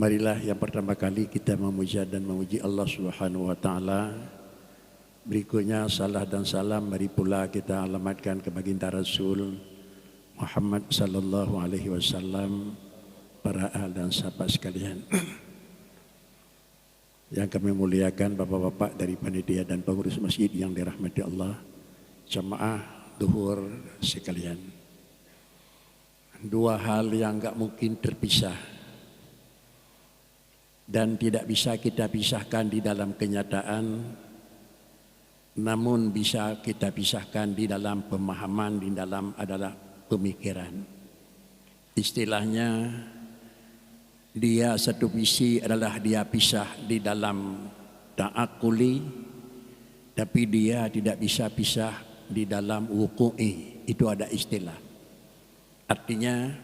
Marilah yang pertama kali kita memuja dan memuji Allah Subhanahu wa taala. Berikutnya salah dan salam mari pula kita alamatkan ke baginda Rasul Muhammad sallallahu alaihi wasallam, para ahli dan sahabat sekalian. Yang kami muliakan bapak-bapak dari panitia dan pengurus masjid yang dirahmati Allah, jamaah zuhur sekalian. Dua hal yang enggak mungkin terpisah dan tidak bisa kita pisahkan di dalam kenyataan, namun bisa kita pisahkan di dalam pemahaman, di dalam adalah pemikiran. Istilahnya, dia satu visi adalah dia pisah di dalam ta'akuli, tapi dia tidak bisa pisah di dalam wuku'i. Itu ada istilah. Artinya,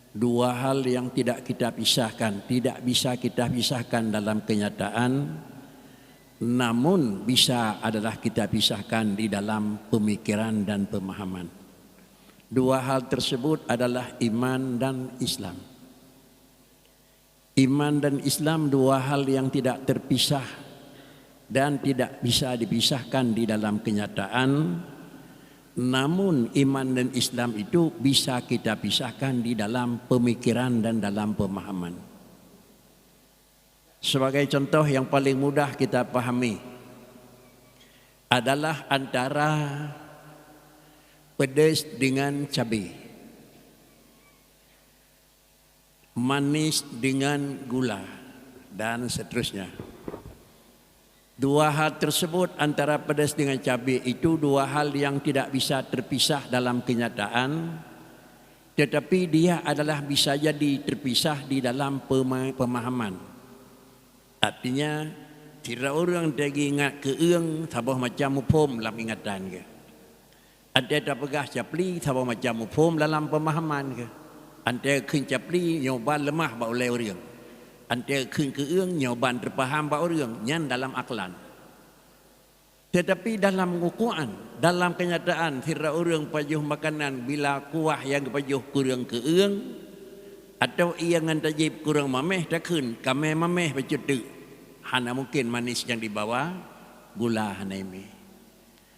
dua hal yang tidak kita pisahkan, tidak bisa kita pisahkan dalam kenyataan, namun bisa adalah kita pisahkan di dalam pemikiran dan pemahaman. Dua hal tersebut adalah iman dan Islam. Iman dan Islam dua hal yang tidak terpisah dan tidak bisa dipisahkan di dalam kenyataan. Namun iman dan Islam itu bisa kita pisahkan di dalam pemikiran dan dalam pemahaman. Sebagai contoh yang paling mudah kita pahami adalah antara pedas dengan cabai, manis dengan gula, dan seterusnya. Dua hal tersebut antara pedas dengan cabai itu dua hal yang tidak bisa terpisah dalam kenyataan, tetapi dia adalah bisa jadi terpisah di dalam pemahaman. Artinya, tidak orang lagi ingat ke eung sabah macam mupom dalam ingatan ke. Ada tak pegah capli sabah macam mupom dalam pemahaman ke. Ante khun capli nyoban lemah ba oleh orang. Ante khun ke eung nyoban terpaham ba orang nyan dalam aklan. Tetapi dalam wuku'an, dalam kenyataan sira orang pajuh makanan bila kuah yang pajuh kurang ke eung atau ia ngan tajib kurang mameh tak khun kame mameh bacutu. Hana mungkin manis yang dibawa gula hana ime.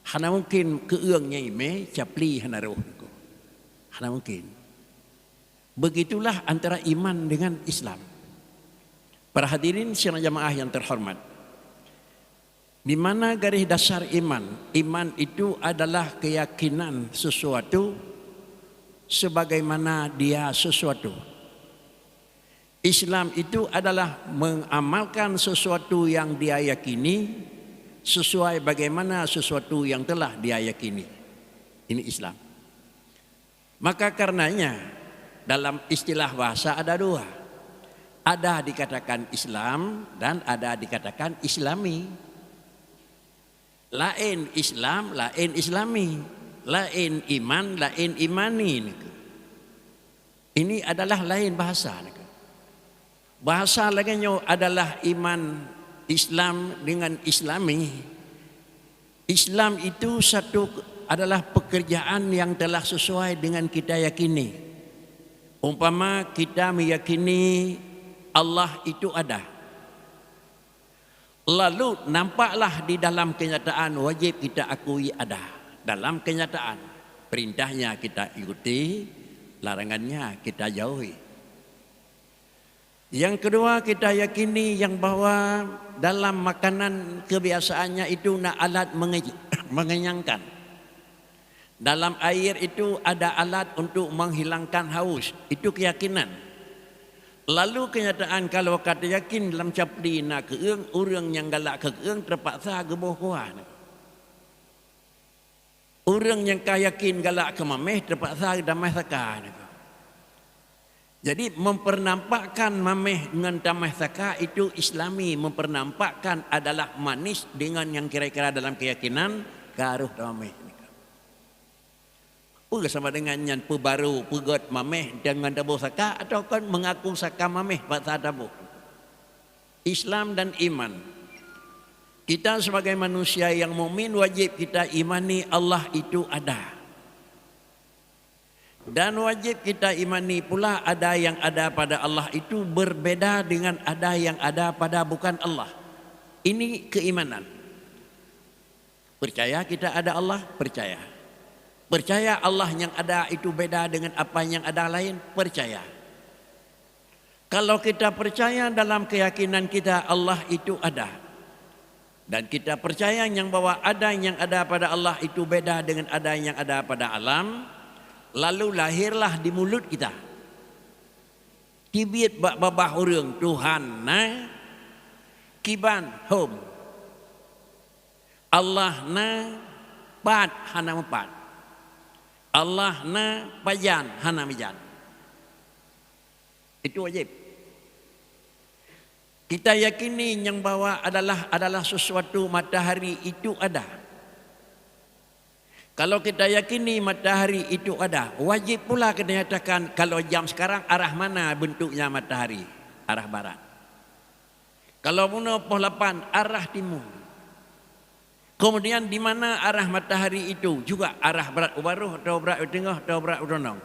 Hana mungkin ke eungnya ime capli hana roh. Hana mungkin. Begitulah antara iman dengan Islam. Para hadirin sidang jamaah yang terhormat, di mana garis dasar iman? Iman itu adalah keyakinan sesuatu sebagaimana dia sesuatu. Islam itu adalah mengamalkan sesuatu yang dia yakini sesuai bagaimana sesuatu yang telah dia yakini. Ini Islam. Maka karenanya dalam istilah bahasa ada dua. Ada dikatakan Islam dan ada dikatakan Islami. Lain Islam, lain Islami. Lain iman, lain imani. Ini adalah lain bahasa. Bahasa lainnya adalah iman Islam dengan Islami. Islam itu satu adalah pekerjaan yang telah sesuai dengan kita yakini. Umpama kita meyakini Allah itu ada. Lalu nampaklah di dalam kenyataan wajib kita akui ada. Dalam kenyataan perintahnya kita ikuti, larangannya kita jauhi. Yang kedua kita yakini yang bahwa dalam makanan kebiasaannya itu nak alat mengenyangkan. Dalam air itu ada alat untuk menghilangkan haus. Itu keyakinan. Lalu kenyataan kalau kata yakin dalam capli nak ke eung, orang yang galak ke eung terpaksa gebuh kuah. Orang yang yakin galak ke mameh terpaksa damai saka. Jadi mempernampakkan mameh dengan damai saka itu Islami. Mempernampakkan adalah manis dengan yang kira-kira dalam keyakinan garuh damai. Sama dengan yang pebaru pegot mameh dengan dabuh saka atau kan mengaku saka mameh bahasa dabuh. Islam dan iman. Kita sebagai manusia yang mukmin wajib kita imani Allah itu ada. Dan wajib kita imani pula ada yang ada pada Allah itu berbeda dengan ada yang ada pada bukan Allah. Ini keimanan. Percaya kita ada Allah, percaya. Percaya Allah yang ada itu beda dengan apa yang ada lain, percaya. Kalau kita percaya dalam keyakinan kita Allah itu ada. Dan kita percaya yang bahwa ada yang ada pada Allah itu beda dengan ada yang ada pada alam. Lalu lahirlah di mulut kita. Tibit babah urang Tuhan na kiban hom. Allah na pat hana mepat. Allah na pajan hana mijan. Itu wajib. Kita yakini yang bahwa adalah sesuatu matahari itu ada. Kalau kita yakini matahari itu ada, wajib pula kita nyatakan kalau jam sekarang arah mana bentuknya matahari? Arah barat. Kalau bunuh pukul 8 arah timur. Kemudian di mana arah matahari itu? Juga arah barat ubaruh atau barat tengah atau barat udonong.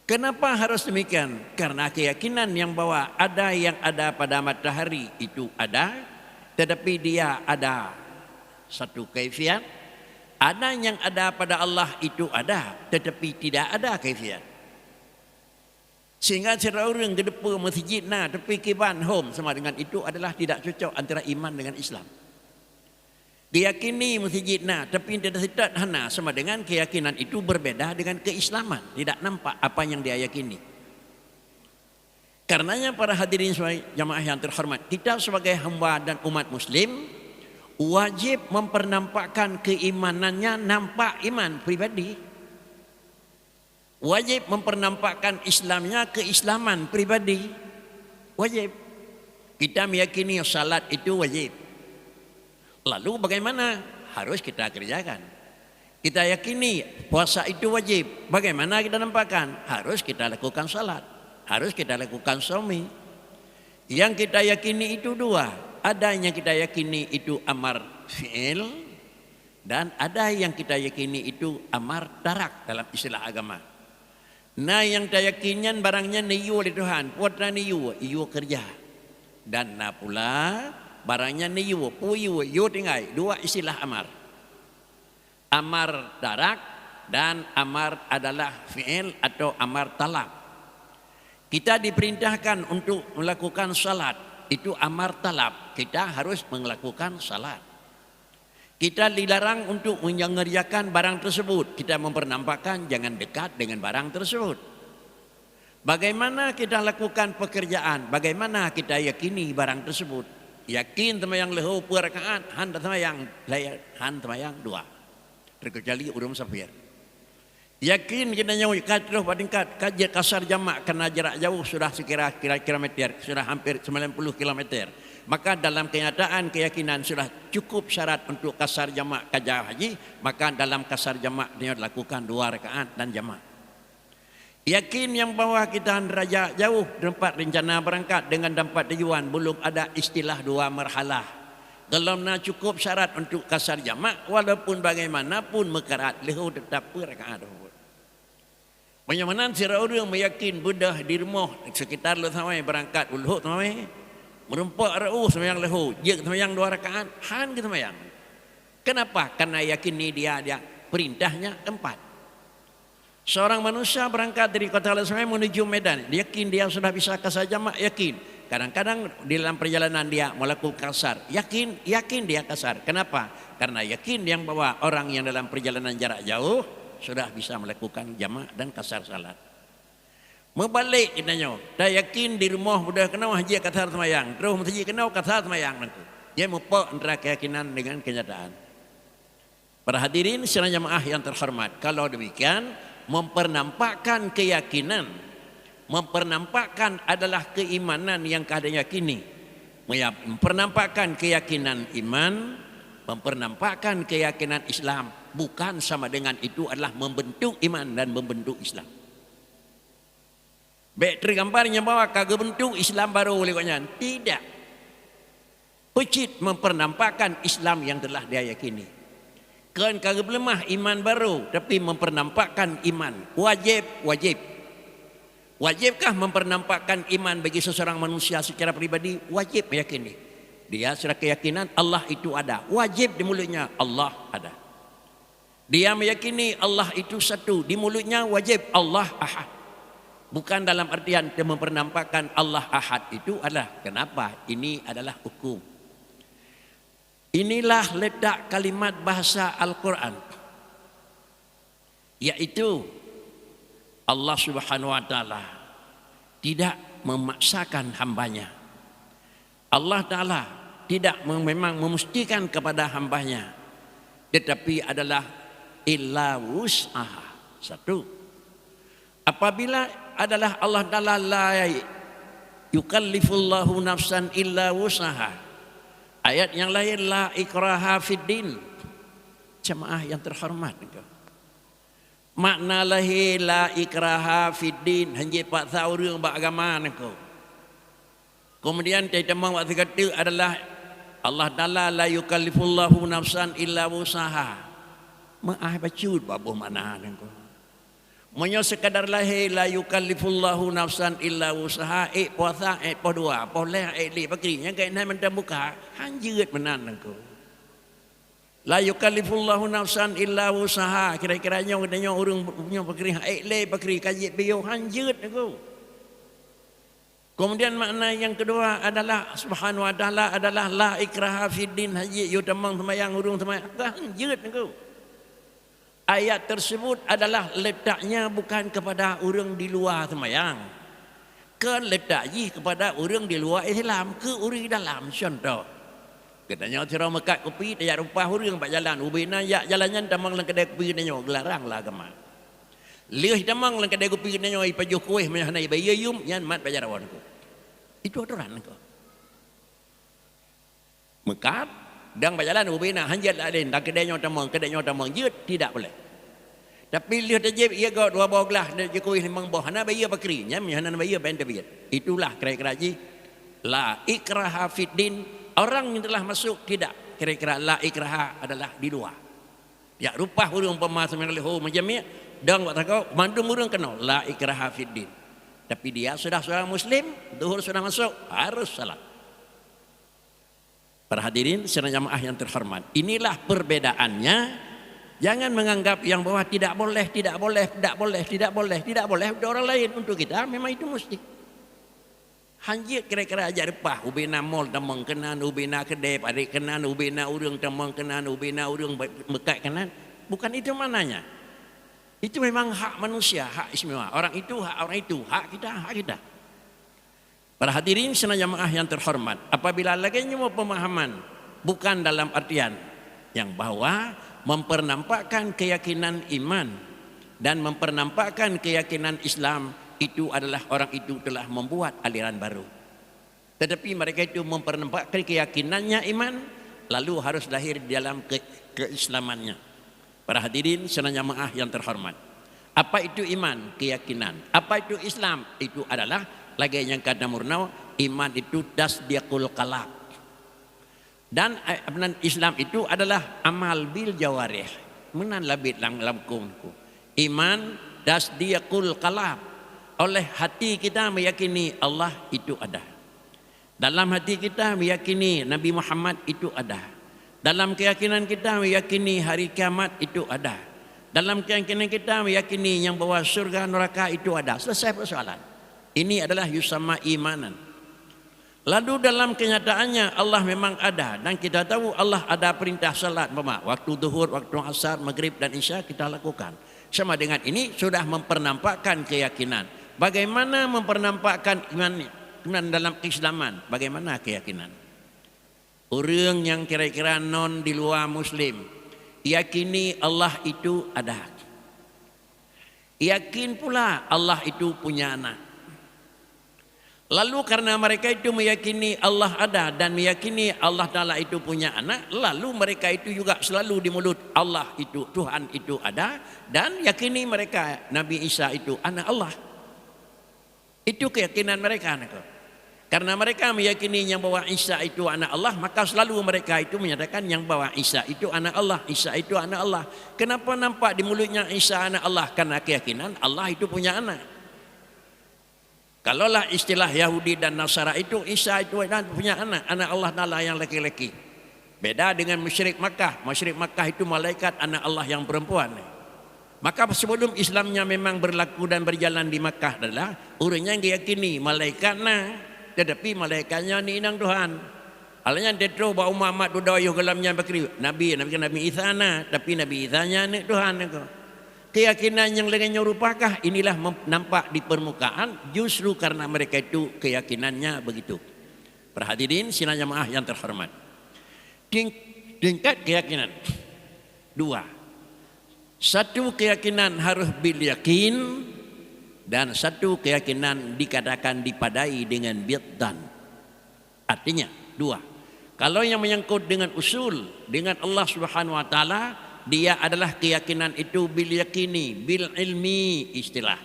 Kenapa harus demikian? Karena keyakinan yang bahwa ada yang ada pada matahari itu ada, tetapi dia ada satu kaifiat. Ada yang ada pada Allah itu ada, tetapi tidak ada kaifiat. Sehingga cara orang ke depan masjid na tepi kiban home sama dengan itu adalah tidak cocok antara iman dengan Islam. Diyakini masjid na tapi tidak sitat hana sama dengan keyakinan itu berbeda dengan keislaman. Tidak nampak apa yang dia yakini. Karenanya para hadirin jamaah yang terhormat, kita sebagai hamba dan umat muslim wajib mempernampakkan keimanannya nampak iman pribadi. Wajib mempernampakkan Islamnya keislaman pribadi. Wajib. Kita meyakini salat itu wajib. Lalu bagaimana? Harus kita kerjakan. Kita yakini puasa itu wajib. Bagaimana kita nampakkan? Harus kita lakukan salat. Harus kita lakukan shaumi. Yang kita yakini itu dua. Ada yang kita yakini itu amar fi'il dan ada yang kita yakini itu amar tarak dalam istilah agama. Nah yang kita yakinkan barangnya niyu oleh Tuhan, putra niyu, iyo kerja. Dan nah pula barangnya niyu, puyu, iyo tinggal. Dua istilah amar. Amar tarak dan amar adalah fi'il atau amar talak. Kita diperintahkan untuk melakukan salat. Itu amar talab. Kita harus melakukan salat. Kita dilarang untuk mengerjakan barang tersebut. Kita mempernampakkan jangan dekat dengan barang tersebut. Bagaimana kita lakukan pekerjaan? Bagaimana kita yakini barang tersebut? Yakin temayang lehu perakaat, han temayang layar, han temayang dua. Terkecuali urum safir. Yakin kita nyawa terus badingkat kajian kasar jamak karena jarak jauh sudah kira-kira kilometer, sudah hampir 90 kilometer. Maka dalam kenyataan keyakinan sudah cukup syarat untuk kasar jamak kajian haji, maka dalam kasar jamak dia lakukan 2 rakaat dan jamak. Yakin yang bahwa kita raja jauh tempat rencana berangkat dengan tempat tujuan belum ada istilah 2 marhalah. Kalau nak cukup syarat untuk kasar jamak, walaupun bagaimanapun mekarat lehu tetap rakaat. Bagaimana sira orang meyakin Buddha di rumah sekitar lu samai berangkat ulhuk samai merempak ra'u semayang lehu jek semayang 2 rakaat han kita semayang. Kenapa? Karena yakin ni dia perintahnya 4. Seorang manusia berangkat dari kota Lasmai menuju Medan, yakin dia sudah bisa kasar jamak, yakin. Kadang-kadang di dalam perjalanan dia melakukan kasar, yakin dia kasar. Kenapa? Karena yakin yang bahwa orang yang dalam perjalanan jarak jauh sudah bisa melakukan jamak dan kasar salat. Membalik kitanya, dah yakin di rumah sudah kenal haji kasar semayang, terus haji kenal kasar semayang nanti. Dia mempak antara keyakinan dengan kenyataan. Para hadirin sekalian jamaah yang terhormat, kalau demikian mempernampakkan keyakinan, mempernampakkan adalah keimanan yang kada yakini. Mempernampakkan keyakinan iman, mempernampakkan keyakinan Islam, bukan sama dengan itu adalah membentuk iman dan membentuk Islam. Baik tergambarnya bahwa kagak bentuk Islam baru oleh kanya. Tidak. Pecit mempernampakkan Islam yang telah dia yakini. Kan kagak lemah iman baru, tapi mempernampakkan iman. Wajib. Wajibkah mempernampakkan iman bagi seseorang manusia secara pribadi? Wajib meyakini. Dia secara keyakinan Allah itu ada. Wajib di mulutnya Allah ada. Dia meyakini Allah itu satu. Di mulutnya wajib Allah ahad. Bukan dalam artian dia mempernampakkan Allah ahad itu adalah. Kenapa? Ini adalah hukum. Inilah letak kalimat bahasa Al-Quran, yaitu Allah Subhanahu wa Ta'ala tidak memaksakan hambanya. Allah Ta'ala tidak memang memestikan kepada hambanya, tetapi adalah illa wus'aha. Satu, apabila adalah Allah Ta'ala la yukallifullahu nafsan illa wus'aha. Ayat yang lain la ikraha fiddin. Jemaah yang terhormat, makna lahi la ikraha fiddin hanya pak tahuរឿងberagama niko. Kemudian kita mau waktu kata adalah Allah Taala la yukallifullahu nafsan illa wusaha. Maah bacud babuh mana niko. Monyo sekadar lahi la yukallifullahu nafsan illa wusaha puasa po dua po leh li bakri yang kain hai mentam buka hanjeut menan niko. La yukallifullahu nafsan illa wusaha, kira-kiranya katanya urang punya bakri le bakri kaji bio hanjeut niko. Kemudian makna yang kedua adalah Subhanahu wa Ta'ala adalah la ikraha fiddin, haji yo tamang sembahyang urang sembahyang hanjeut niko. Ayat tersebut adalah letaknya bukan kepada orang di luar sembahyang, kan letaknya kepada orang di luar Islam ke orang dalam. Contoh katanya orang Mekah kopi dia rupa orang pak jalan ubina ya jalannya tamang lang kedai kopi nanyo gelarang lah agama lih tamang lang kedai kopi nanyo ipajuh kuih menyana ibayum yan mat pajarawan ko. Itu aturan ko Mekah dang berjalan ubina hanjat lain dak kedainya tamang jeut tidak boleh. Tapi lihat aja ia gak dua bawa gelah dan jekoi limang bawa hana bayi bakri nyam hana bayi ben tabiyat. Itulah kira-kira ji la ikraha fiddin. Orang yang telah masuk tidak, kira-kira la ikraha adalah di luar. Ya rupa hurung pemahaman leho macam ni dang buat kau mandum hurung kena la ikraha fiddin. Tapi dia sudah seorang muslim, zuhur sudah masuk, harus salat. Para hadirin sekalian jamaah yang terhormat, inilah perbedaannya. Jangan menganggap yang bawah tidak boleh orang lain. Untuk kita memang itu mesti. Hanjir kira-kira ajar repah ubina mall tamang kenan, ubina kedai padik kenan, ubina urang tamang kenan, ubina urang mekat kenan. Bukan itu mananya. Itu memang hak manusia, hak istimewa. Orang itu, hak kita. Para hadirin sekalian jamaah yang terhormat, apabila lagi mau pemahaman bukan dalam artian yang bahwa mempernampakkan keyakinan iman dan mempernampakkan keyakinan Islam itu adalah orang itu telah membuat aliran baru. Tetapi mereka itu mempernampakkan keyakinannya iman lalu harus lahir di dalam keislamannya. Para hadirin sekalian jamaah yang terhormat, apa itu iman? Keyakinan. Apa itu Islam? Itu adalah lagi yang kata murnau, iman itu tasdiqul qalb. Dan Islam itu adalah amal bil jawarih. Menan labit lang lamkungku. Iman tasdiqul qalb. Oleh hati kita meyakini Allah itu ada. Dalam hati kita meyakini Nabi Muhammad itu ada. Dalam keyakinan kita meyakini hari kiamat itu ada. Dalam keyakinan kita meyakini yang bahwa surga neraka itu ada. Selesai persoalan. Ini adalah yusamma imanan. Lalu dalam kenyataannya Allah memang ada dan kita tahu Allah ada perintah salat waktu zuhur, waktu asar, maghrib dan isya kita lakukan. Sama dengan ini sudah mempernampakkan keyakinan. Bagaimana mempernampakkan iman dalam keislaman? Bagaimana keyakinan? Orang yang kira-kira non di luar muslim yakini Allah itu ada. Yakin pula Allah itu punya anak. Lalu karena mereka itu meyakini Allah ada dan meyakini Allah Ta'ala itu punya anak, lalu mereka itu juga selalu di mulut Allah itu, Tuhan itu ada, dan yakini mereka Nabi Isa itu anak Allah. Itu keyakinan mereka. Karena mereka meyakini yang bahwa Isa itu anak Allah, maka selalu mereka itu menyatakan yang bahwa Isa itu anak Allah, Isa itu anak Allah. Kenapa nampak di mulutnya Isa anak Allah? Karena keyakinan Allah itu punya anak. Kalaulah istilah Yahudi dan Nasara itu Isa itu punya anak Allah Taala yang laki-laki. Beda dengan musyrik Makkah. Musyrik Makkah itu malaikat anak Allah yang perempuan. Maka sebelum Islamnya memang berlaku dan berjalan di Makkah adalah orang yang diyakini malaikat tetapi malaikatnya ni inang Tuhan. Alanya tetro ba Muhammad tu dayuh kalamnya bakri Nabi Isa tapi Nabi Isa nya anak Tuhan ko. Keyakinan yang lainnya rupakah inilah nampak di permukaan justru karena mereka itu keyakinannya begitu. Perhadirin sidang jamaah yang terhormat. Tingkat keyakinan. Dua. Satu keyakinan harus bil yakin. Dan satu keyakinan dikatakan dipadai dengan bidan. Artinya dua. Kalau yang menyangkut dengan usul dengan Allah Subhanahu wa taala, dia adalah keyakinan itu bil yakini, bil ilmi istilah.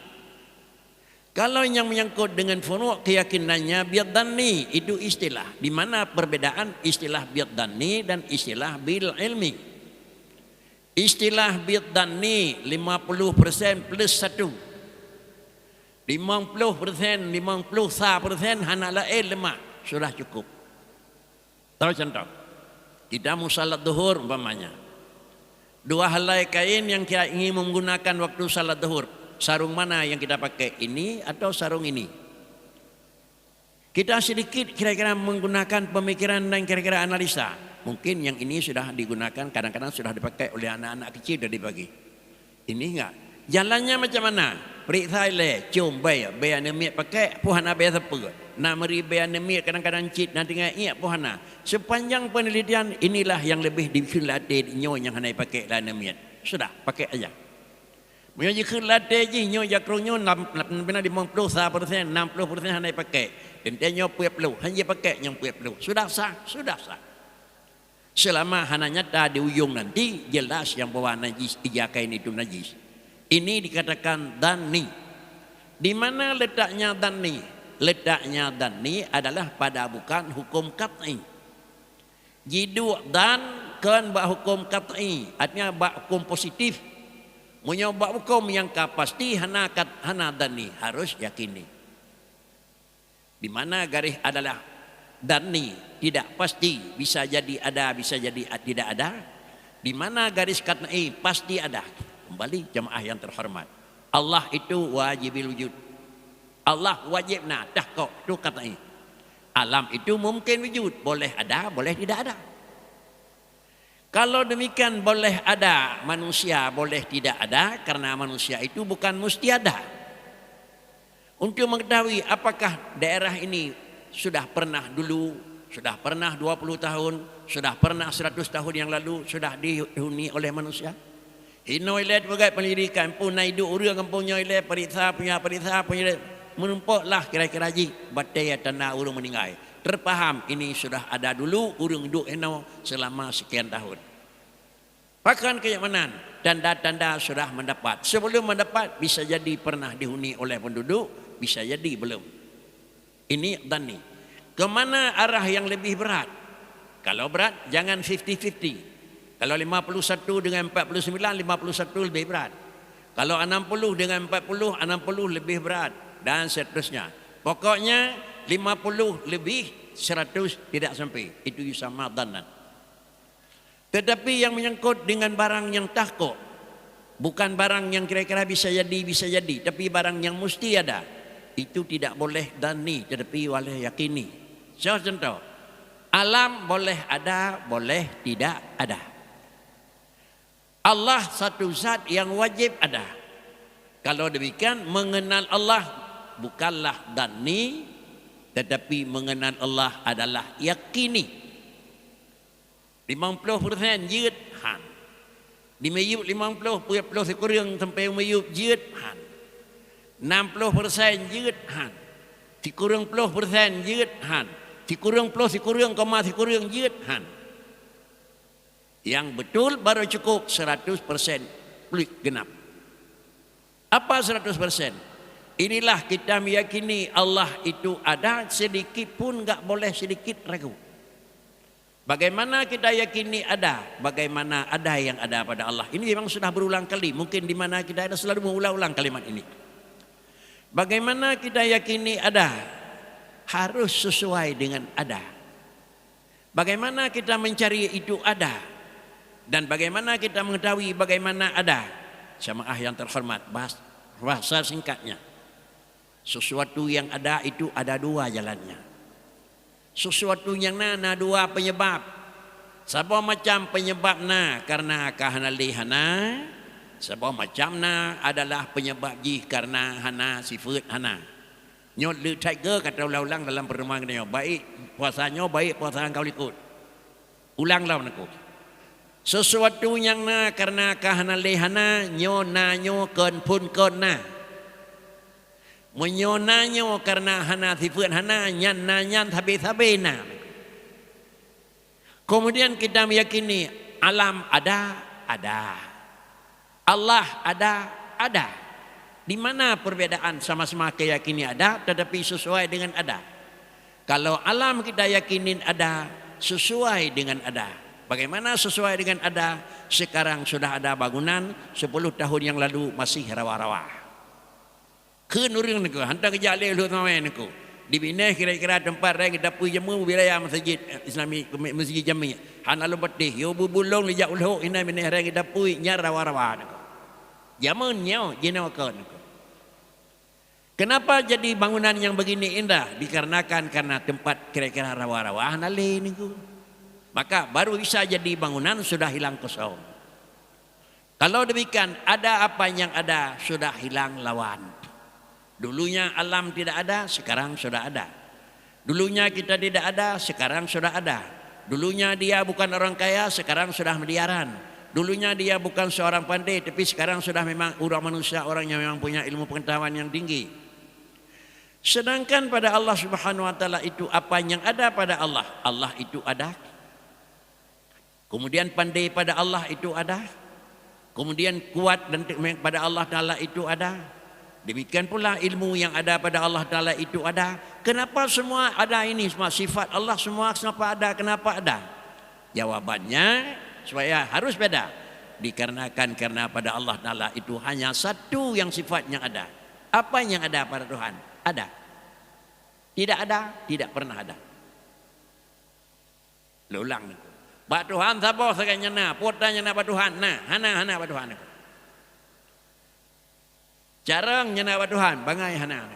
Kalau yang menyangkut dengan furu' keyakinannya bidanni itu istilah. Di mana perbedaan istilah bidanni dan istilah bil ilmi? Istilah bidanni 50% plus 1. 50%, 50% hana lain lemak sudah cukup. Tahu contoh, kita mau salat zuhur umpamanya. Dua helai kain yang kita ingin menggunakan waktu salat zuhur. Sarung mana yang kita pakai, ini atau sarung ini? Kita sedikit kira-kira menggunakan pemikiran dan kira-kira analisa. Mungkin yang ini sudah digunakan, kadang-kadang sudah dipakai oleh anak-anak kecil dari pagi. Ini enggak. Jalannya macam mana? Periksa le, cium bay anemia pakai puhana bay apa? Nameri bay anemia kadang-kadang cit nanti ingat puhana. Sepanjang penelitian inilah yang lebih dilatih nyo yang hanai pakai anemia. Sudah pakai aja. Menyo je latih je nyo jakrunyo 50%, 60% hanai pakai. Dan nyo puep lu, hanya pakai yang puep lu. Sudah sah, sudah sah. Selama hana nyata di ujung nanti jelas yang bawa najis ijakain itu najis. Ini dikatakan dhanni. Di mana letaknya dhanni? Letaknya dhanni adalah pada bukan hukum qat'i. Jidu dan kan bak hukum qat'i, artinya bak hukum positif. Menyobak hukum yang pasti hana dhanni, harus yakini. Di mana garis adalah dhanni, tidak pasti, bisa jadi ada, bisa jadi tidak ada. Di mana garis qat'i pasti ada. Kembali jamaah yang terhormat, Allah itu wajibil wujud. Allah wajib dah kok itu katanya. Alam itu mungkin wujud, boleh ada, boleh tidak ada. Kalau demikian boleh ada manusia, boleh tidak ada, karena manusia itu bukan mesti ada. Untuk mengetahui apakah daerah ini sudah pernah dulu, sudah pernah 20 tahun, sudah pernah 100 tahun yang lalu, sudah dihuni oleh manusia. Ino ilet bagai penyelidikan pun naidu urang kampungnya ilet periksa punya menumpuklah kira-kira ji batai tanah urang meninggal. Terpaham ini sudah ada dulu urang duduk ino selama sekian tahun. Bahkan kenyamanan tanda-tanda sudah mendapat. Sebelum mendapat bisa jadi pernah dihuni oleh penduduk, bisa jadi belum. Ini dhanni. Kemana arah yang lebih berat? Kalau berat jangan 50-50. Kalau 51 dengan 49, 51 lebih berat. Kalau 60 dengan 40, 60 lebih berat. Dan seterusnya. Pokoknya 50 lebih, 100 tidak sampai. Itu sama dhannan. Tetapi yang menyangkut dengan barang yang tahqiq, bukan barang yang kira-kira bisa jadi, tapi barang yang mesti ada. Itu tidak boleh dhanni, tetapi boleh yakini. Contoh, alam boleh ada, boleh tidak ada. Allah satu zat yang wajib ada. Kalau demikian mengenal Allah bukanlah dhanni, tetapi mengenal Allah adalah yakini. 50%ยืด han. Di meyup 50 punya sekurang sampai meyup ยืด han. 60% ยืด han. Sekurang 10% ยืด han. Sekurang koma sekurang ยืด han. Yang betul baru cukup 100% genap. Apa 100%? Inilah kita meyakini Allah itu ada, sedikit pun enggak boleh sedikit ragu. Bagaimana kita yakini ada? Bagaimana ada yang ada pada Allah? Ini memang sudah berulang kali. Mungkin di mana kita ada selalu mengulang-ulang kalimat ini. Bagaimana kita yakini ada? Harus sesuai dengan ada. Bagaimana kita mencari itu ada? Dan bagaimana kita mengetahui bagaimana ada? Jamaah yang terhormat, bahasa singkatnya. Sesuatu yang ada itu ada dua jalannya. Sesuatu yang na dua penyebab. Siapa macam penyebab na karena kahana lihana. Siapa macam na adalah penyebab jih karena hana sifat hana. Nyot le tiger kata ulang-ulang dalam pertemuan ini. Baik puasanya, baik puasa kau ikut. Ulang lawan aku. Sesuatu yang na karena kahana lihana nyo na nyo ken pun ken na. Menyonanya karena hana sifat hana nyan na nyan tabe na. Kemudian kita meyakini alam ada. Allah ada. Di mana perbedaan? Sama-sama keyakini ada tetapi sesuai dengan ada. Kalau alam kita yakinin ada, sesuai dengan ada. Bagaimana sesuai dengan ada? Sekarang sudah ada bangunan, 10 tahun yang lalu masih rawa-rawa. Kenurung niku hantar ke jalil lu tamai niku dibina kira-kira tempat rang dapur jemu wilayah masjid Islami masjid Jami hana lu betih yo bubulong li jauh ina bina rang dapur nya rawa-rawa niku jamun nyo jinawakan niku. Kenapa jadi bangunan yang begini indah? Dikarenakan karena tempat kira-kira rawa-rawa hana le niku. Maka baru bisa jadi bangunan sudah hilang kosong. Kalau demikian ada apa yang ada sudah hilang lawan. Dulunya alam tidak ada, sekarang sudah ada. Dulunya kita tidak ada, sekarang sudah ada. Dulunya dia bukan orang kaya, sekarang sudah miliaran. Dulunya dia bukan seorang pandai, tapi sekarang sudah memang orang manusia, orang yang memang punya ilmu pengetahuan yang tinggi. Sedangkan pada Allah Subhanahu wa taala itu apa yang ada pada Allah? Allah itu ada. Kemudian pandai pada Allah itu ada. Kemudian kuat dan pada Allah taala itu ada. Demikian pula ilmu yang ada pada Allah Ta'ala itu ada. Kenapa semua ada ini? Semua sifat Allah semua kenapa ada? Kenapa ada? Jawabannya supaya harus beda. Dikarenakan karena pada Allah Ta'ala itu hanya satu yang sifatnya ada. Apa yang ada pada Tuhan? Ada. Tidak ada, tidak pernah ada. Ulang. Pak Tuhan siapa sekalinya na? Potanya na Pak Tuhan. Nah, hana Pak Tuhan. Jarang nyana ba Tuhan bangai hana.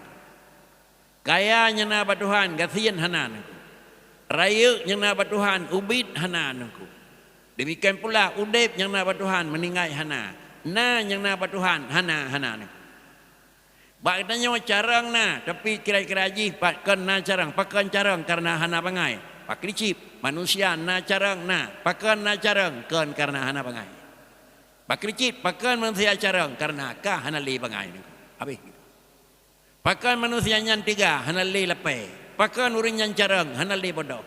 Kaya nyana ba Tuhan gasian hana. Raya nyana ba Tuhan ubid hana. Demikian pula udip nyana ba Tuhan meninggai hana. Na nyana ba Tuhan hana. Bak tanya carang na tapi kira-kira ji pakan na carang pakan carang karena hana bangai. Pak kricip manusia na carang na pakan na carang kan karena hana bangai. Pakricit pakan manusia carang karena kah hanali bangai ni. Habis. Pakan manusia yang tiga hanali lepai. Pakan uring yang carang hanali bodoh.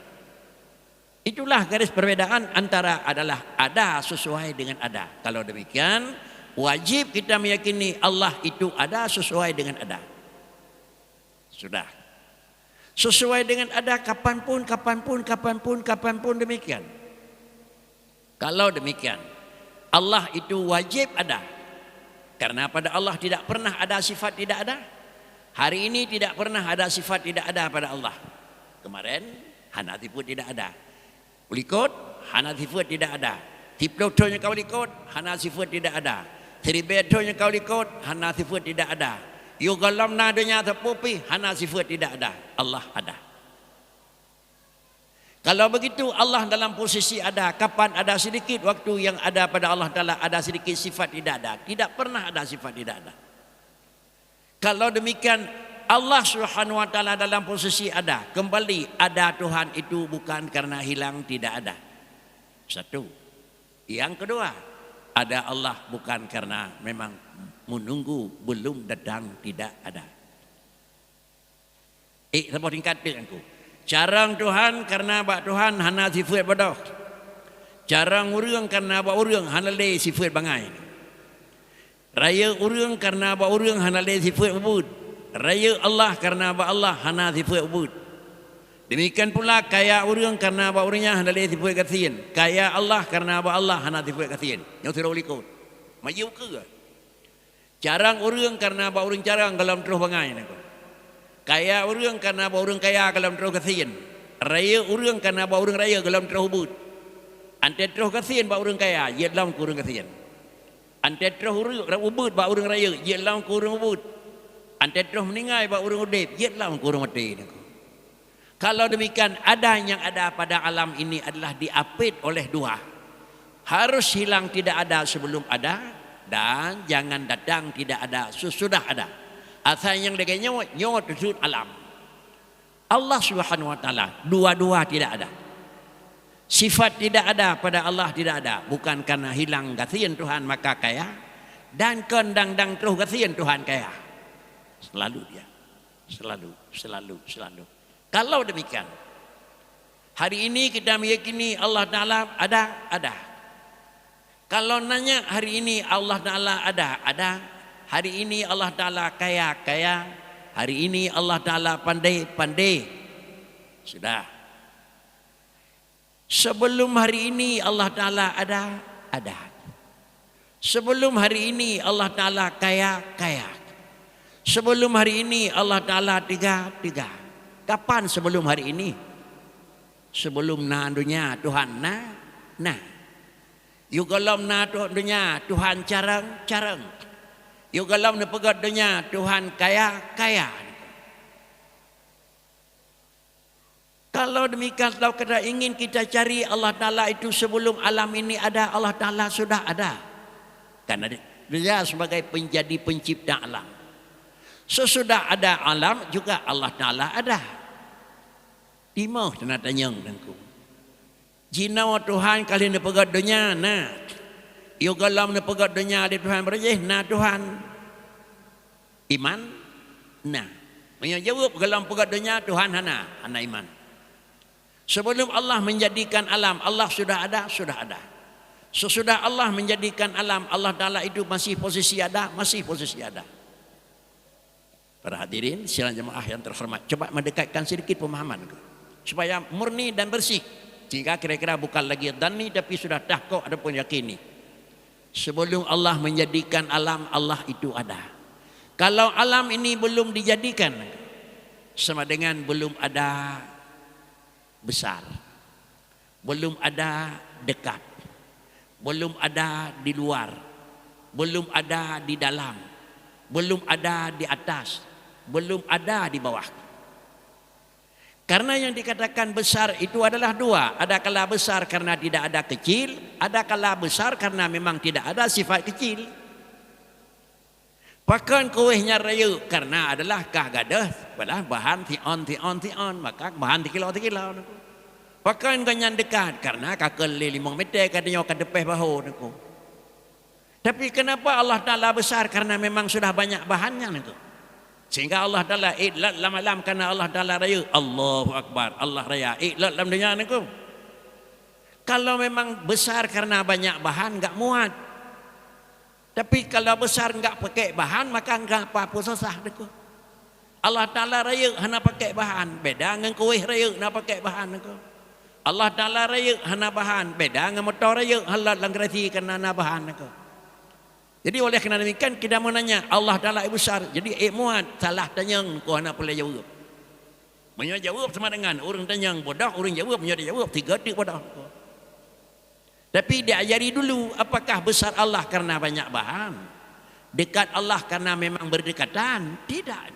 Itulah garis perbedaan antara adalah ada sesuai dengan ada. Kalau demikian wajib kita meyakini Allah itu ada sesuai dengan ada. Sudah. Sesuai dengan ada kapanpun demikian. Kalau demikian Allah itu wajib ada. Karena pada Allah tidak pernah ada sifat tidak ada. Hari ini tidak pernah ada sifat tidak ada pada Allah. Kemarin hana sifat tidak ada. Ulikot hana sifat tidak ada. Tiplotonya kau likot hana sifat tidak ada. Tribetonya kau likot hana sifat tidak ada. Yugalam nadanya tepupi hana sifat tidak ada. Allah ada. Kalau begitu Allah dalam posisi ada. Kapan ada sedikit waktu yang ada pada Allah Ta'ala ada sedikit sifat tidak ada. Tidak pernah ada sifat tidak ada. Kalau demikian Allah Subhanahu wa Ta'ala dalam posisi ada. Kembali ada Tuhan itu bukan karena hilang tidak ada. Satu. Yang kedua, ada Allah bukan karena memang menunggu belum datang tidak ada. Siapa tingkatkan aku? Jarang Tuhan karena bak Tuhan hana sifat bodoh. Jarang urang karena bak urang hana le sifat bangai. Raya urang karena bak urang hana le sifat ubud. Raya Allah karena apa Allah hana sifat ubud. Demikian pula kaya orang karena apa orangnya hana sifat kasihan. Kaya Allah karena apa Allah hana sifat kasihan. Yang sudah ulikun. Maju ke? Jarang orang karena apa orang jarang dalam terus bangai. Kaya orang karena apa orang kaya dalam terus kasihan. Raya orang karena apa orang raya dalam terus ubud. Ante terus kasihan ba orang kaya, ia dalam kurang kasihan. Ante terus ubud ba orang raya, ia dalam kurang ubud. Ante terus meninggal ba orang udip, ia dalam kurang mati. Kalau demikian ada yang ada pada alam ini adalah diapit oleh dua. Harus hilang tidak ada sebelum ada dan jangan datang tidak ada sesudah ada. Asal yang dengan nyawa tersebut alam. Allah Subhanahu wa taala dua-dua tidak ada. Sifat tidak ada pada Allah tidak ada. Bukan karena hilang kasihan Tuhan maka kaya dan kendang-dang terus kasihan Tuhan kaya. Selalu dia. Selalu. Kalau demikian, hari ini kita meyakini Allah Ta'ala ada. Kalau nanya hari ini Allah Ta'ala ada. Hari ini Allah Ta'ala kaya. Hari ini Allah Ta'ala pandai. Sudah. Sebelum hari ini Allah Ta'ala ada. Sebelum hari ini Allah Ta'ala kaya. Sebelum hari ini Allah Ta'ala tiga. Kapan sebelum hari ini? Sebelum dunia Tuhan nah. Yugalam dunia Tuhan carang. Yugalam pegat dunia Tuhan kaya. Kalau demikian kalau kita ingin kita cari Allah Ta'ala itu sebelum alam ini ada, Allah Ta'ala sudah ada. Karena dia sebagai penjadi pencipta alam. Sesudah ada alam juga Allah Ta'ala ada. Timah tenat tanyang dengku. Jina Tuhan kali ni pegat dunia nah. Yo galam ni pegat dunia di Tuhan berjeh nah Tuhan. Iman nah. Menjawab galam pegat dunia Tuhan hana iman. Sebelum Allah menjadikan alam Allah sudah ada. Sesudah Allah menjadikan alam Allah Ta'ala itu masih posisi ada. Para hadirin silang jemaah yang terhormat, coba mendekatkan sedikit pemahaman supaya murni dan bersih. Jika kira-kira bukan lagi dhanni tapi sudah tahqiq adapun yakini. Sebelum Allah menjadikan alam Allah itu ada. Kalau alam ini belum dijadikan sama dengan belum ada besar, belum ada dekat, belum ada di luar, belum ada di dalam, belum ada di atas, belum ada di bawah. Karena yang dikatakan besar itu adalah dua. Ada kala besar karena tidak ada kecil, ada kala besar karena memang tidak ada sifat kecil. Pakan kuihnya raya karena adalah kah gadah pada bahan tion, maka bahan tikilo. Pakan ganyan dekat karena kakel 5 meter katanya kadepeh bahu niku. Tapi kenapa Allah Ta'ala besar? Karena memang sudah banyak bahannya niku. Sehingga Allah Ta'ala iklat lam karena Allah Ta'ala raya. Allahu Akbar, Allah raya iklat lam dunia niku. Kalau memang besar karena banyak bahan enggak muat. Tapi kalau besar enggak pakai bahan maka enggak apa-apa susah niku. Allah Ta'ala raya hana pakai bahan, beda dengan kuih raya hana pakai bahan niku. Allah Ta'ala raya hana bahan, beda dengan motor raya halat lang kereta kena hana bahan niku. Jadi oleh kerana demikian kita mau nanya Allah Ta'ala besar. Jadi muat salah tanyang ko anak boleh jawab. Menjawab sama dengan orang tanyang bodoh, orang jawab menjawab tiga tik bodoh. Tapi diajari dulu apakah besar Allah karena banyak bahan, dekat Allah karena memang berdekatan, tidak.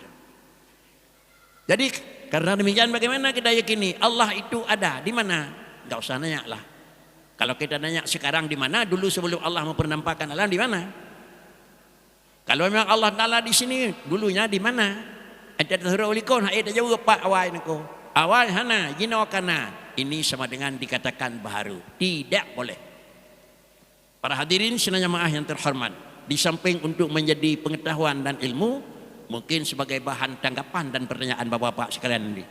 Jadi karena demikian bagaimana kita yakini Allah itu ada di mana? Enggak usah nanya lah. Kalau kita nanya sekarang di mana, dulu sebelum Allah mempernampakkan alam di mana? Kalau memang Allah Ta'ala di sini, dulunya di mana? Ada terhura ulikon, ada jawab pak awal niku. Awal hana, jino kana. Ini sama dengan dikatakan baharu. Tidak boleh. Para hadirin senang jemaah yang terhormat, di samping untuk menjadi pengetahuan dan ilmu, mungkin sebagai bahan tanggapan dan pertanyaan bapak-bapak sekalian ini.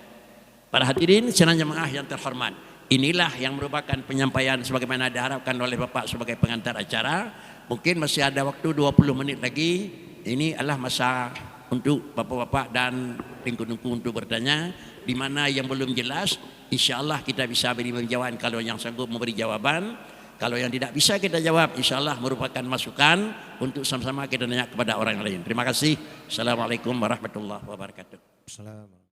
Para hadirin senang jemaah yang terhormat, inilah yang merupakan penyampaian sebagaimana diharapkan oleh bapak sebagai pengantar acara. Mungkin masih ada waktu 20 menit lagi. Ini adalah masa untuk bapak-bapak dan tengku-tengku untuk bertanya. Di mana yang belum jelas, insya Allah kita bisa beri jawaban kalau yang sanggup memberi jawaban. Kalau yang tidak bisa kita jawab, insya Allah merupakan masukan untuk sama-sama kita tanya kepada orang lain. Terima kasih. Assalamualaikum warahmatullahi wabarakatuh. Assalamualaikum.